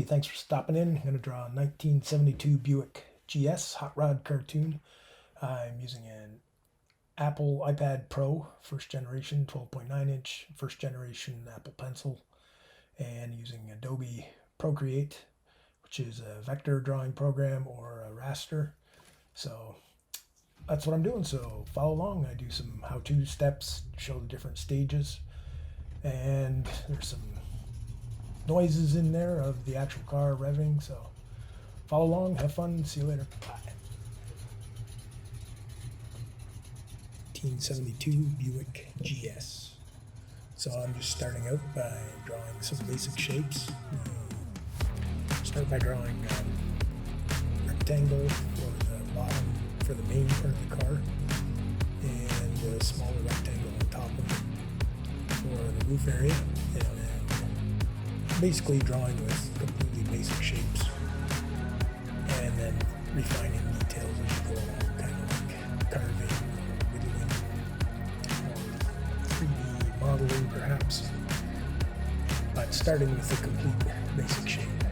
thanks for stopping in. I'm going to draw a 1972 Buick GS hot rod cartoon. I'm using an Apple iPad Pro, first generation, 12.9 inch, first generation Apple Pencil, and using Adobe Procreate, which is a vector drawing program or a raster. So that's what I'm doing. So follow along. I do some how-to steps, show the different stages, and there's some noises in there of the actual car revving. So follow along, have fun, see you later. Bye. 1972 Buick GS. So I'm just starting out by drawing some basic shapes. Start by drawing a rectangle for the bottom, for the main part of the car, and a smaller rectangle on top of it for the roof area, and then basically drawing with completely basic shapes, and then refining details as you go along, kind of like carving, whittling, or 3D modeling perhaps, but starting with the complete basic shape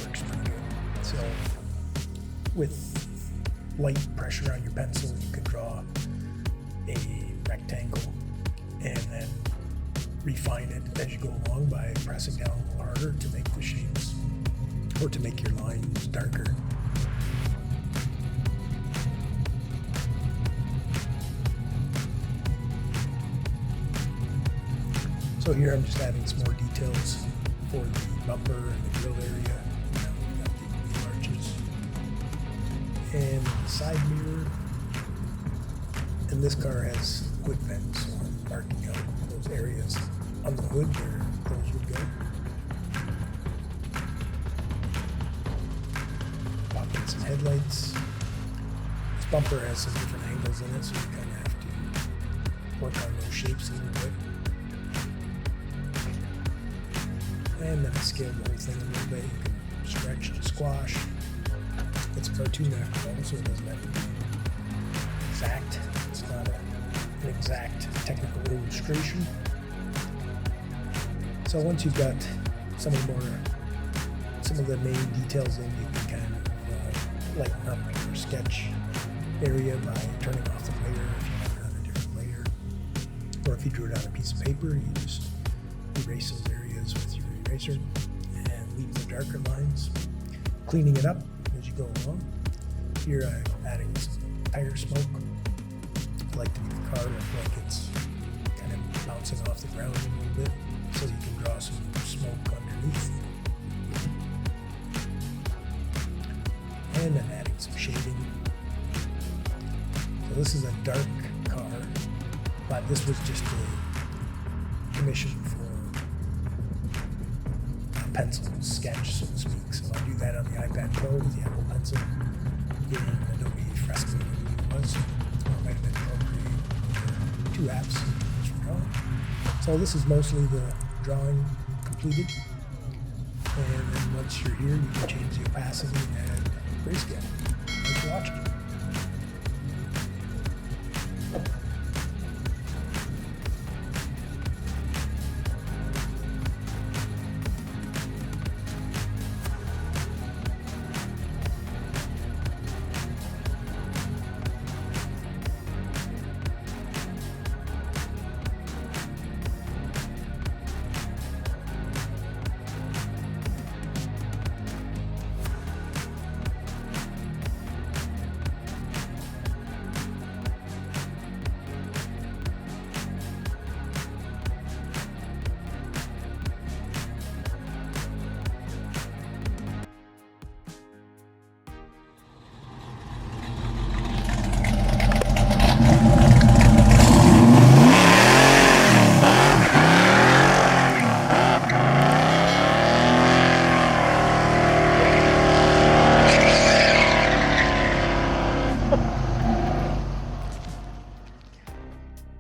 works pretty good. So with light pressure on your pencil, you can draw a rectangle and then refine it as you go along by pressing down a little harder to make the shapes, or to make your lines darker. So here I'm just adding some more details for the bumper and the grill area. Now we've got the arches and the side mirror. And this car has hood vents, so I'm marking out those areas on the hood where those would go. Pop in some headlights. This bumper has some different angles in it, so you kind of have to work on those shapes a little bit. And then I scaled the whole thing a little bit. You can stretch to squash. It's a cartoon after all, so it doesn't have to be exact. It's not an exact technical illustration. So once you've got some of the main details in, you can kind of lighten up your sketch area by turning off the layer if you have it on a different layer. Or if you drew it on a piece of paper, you just erase those areas with your eraser and leave the darker lines, cleaning it up as you go along. Here I'm adding some tire smoke. I like to make the car look like it's kind of bouncing off the ground a little bit, so you can draw some smoke underneath. And I'm adding some shading. So this is a dark car, but this was just a commission for pencil sketch, so to speak. So I do that on the iPad Pro with the Apple Pencil in Adobe Fresco, it was, or it might have been Procreate, two apps for drawing. So this is mostly the drawing completed, and then once you're here, you can change the opacity and grayscale. Thanks for watching.